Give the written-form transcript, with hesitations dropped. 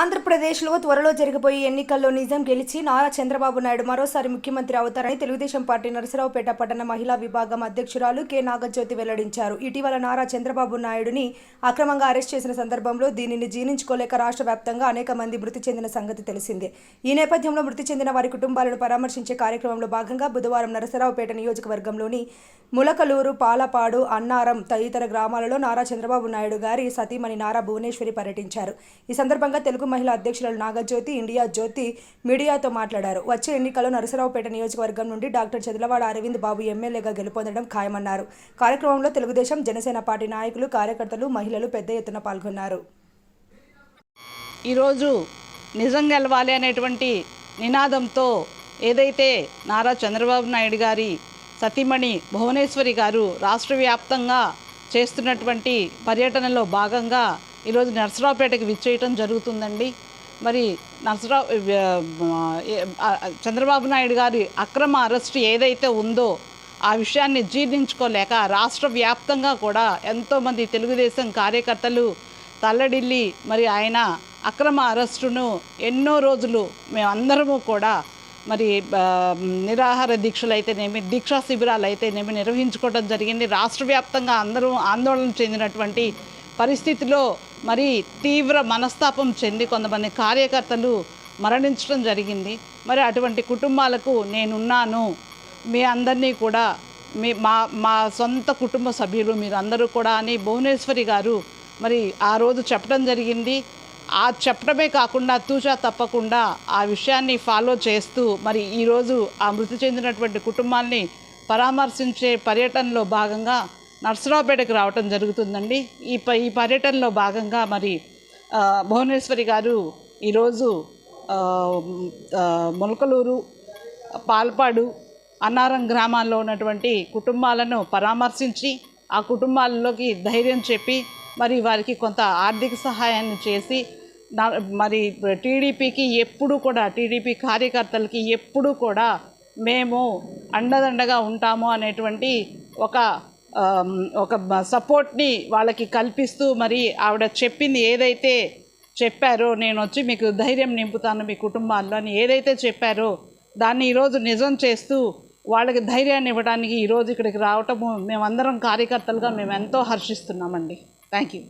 ఆంధ్రప్రదేశ్లో త్వరలో జరగబోయే ఎన్నికల్లో నిజం గెలిచి నారా చంద్రబాబు నాయుడు మరోసారి ముఖ్యమంత్రి అవుతారని తెలుగుదేశం పార్టీ నరసరావుపేట పట్టణ మహిళా విభాగం అధ్యక్షురాలు కె నాగజ్యోతి వెల్లడించారు. ఇటీవల నారా చంద్రబాబు నాయుడుని అక్రమంగా అరెస్ట్ చేసిన సందర్భంలో దీనిని జీర్ణించుకోలేక రాష్ట్ర వ్యాప్తంగా అనేక మంది మృతి చెందిన సంగతి తెలిసిందే. ఈ నేపథ్యంలో మృతి చెందిన వారి కుటుంబాలను పరామర్శించే కార్యక్రమంలో భాగంగా బుధవారం నరసరావుపేట నియోజకవర్గంలోని ములకలూరు, పాలపాడు, అన్నారం తదితర గ్రామాలలో నారా చంద్రబాబు నాయుడు గారి సతీమణి నారా భువనేశ్వరి పర్యటించారు. ఈ సందర్భంగా తెలుగు మహిళా అధ్యక్షురాలు నాగజ్యోతి ఇండియా జ్యోతి మీడియాతో మాట్లాడారు. వచ్చే ఎన్నికల్లో నరసరావుపేట నియోజకవర్గం నుండి డాక్టర్ చదలవాడ అరవింద్ బాబు ఎమ్మెల్యేగా గెలుపొందడం ఖాయమన్నారు. కార్యక్రమంలో తెలుగుదేశం, జనసేన పార్టీ నాయకులు, కార్యకర్తలు, మహిళలు పెద్ద ఎత్తున పాల్గొన్నారు. ఈరోజు నిజం గెలవాలి అనేటువంటి నినాదంతో ఏదైతే నారా చంద్రబాబు నాయుడు గారి సతీమణి భువనేశ్వరి గారు రాష్ట్ర వ్యాప్తంగా చేస్తున్నటువంటి పర్యటనలో భాగంగా ఈరోజు నరసరావుపేటకి విచ్చేయటం జరుగుతుందండి. మరి చంద్రబాబు నాయుడు గారి అక్రమ అరెస్టు ఏదైతే ఉందో ఆ విషయాన్ని జీర్ణించుకోలేక రాష్ట్ర వ్యాప్తంగా కూడా ఎంతోమంది తెలుగుదేశం కార్యకర్తలు తల్లడిల్లి మరి ఆయన అక్రమ అరెస్టును ఎన్నో రోజులు మేమందరము కూడా మరి నిరాహార దీక్షలు అయితేనేమి, దీక్షా శిబిరాలు అయితేనేమి నిర్వహించుకోవడం జరిగింది. రాష్ట్ర వ్యాప్తంగా అందరూ ఆందోళన చెందినటువంటి పరిస్థితిలో మరి తీవ్ర మనస్తాపం చెంది కొంతమంది కార్యకర్తలు మరణించడం జరిగింది. మరి అటువంటి కుటుంబాలకు నేనున్నాను, మీ అందరినీ కూడా మా సొంత కుటుంబ సభ్యులు మీరందరూ కూడా అని భువనేశ్వరి గారు మరి ఆ రోజు చెప్పడం జరిగింది. ఆ చెప్పడమే కాకుండా తూచా తప్పకుండా ఆ విషయాన్ని ఫాలో చేస్తూ మరి ఈరోజు ఆ మృతి చెందినటువంటి కుటుంబాన్ని పరామర్శించే పర్యటనలో భాగంగా నరసరావుపేటకు రావటం జరుగుతుందండి. ఈ పర్యటనలో భాగంగా మరి భువనేశ్వరి గారు ఈరోజు ములకలూరు, పాల్పాడు, అన్నారం గ్రామాల్లో ఉన్నటువంటి కుటుంబాలను పరామర్శించి ఆ కుటుంబాలలోకి ధైర్యం చెప్పి మరి వారికి కొంత ఆర్థిక సహాయాన్ని చేసి మరి టీడీపీకి ఎప్పుడు కూడా టీడీపీ కార్యకర్తలకి ఎప్పుడు కూడా మేము అండదండగా ఉంటాము అనేటువంటి ఒక సపోర్ట్ని వాళ్ళకి కల్పిస్తూ మరి ఆవిడ చెప్పింది ఏదైతే చెప్పారో, నేను వచ్చి మీకు ధైర్యం నింపుతాను మీ కుటుంబాల్లో అని ఏదైతే చెప్పారో దాన్ని ఈరోజు నిజం చేస్తూ వాళ్ళకి ధైర్యాన్ని ఇవ్వడానికి ఈరోజు ఇక్కడికి రావటము మేమందరం కార్యకర్తలుగా మేము ఎంతో హర్షిస్తున్నామండి. Thank you.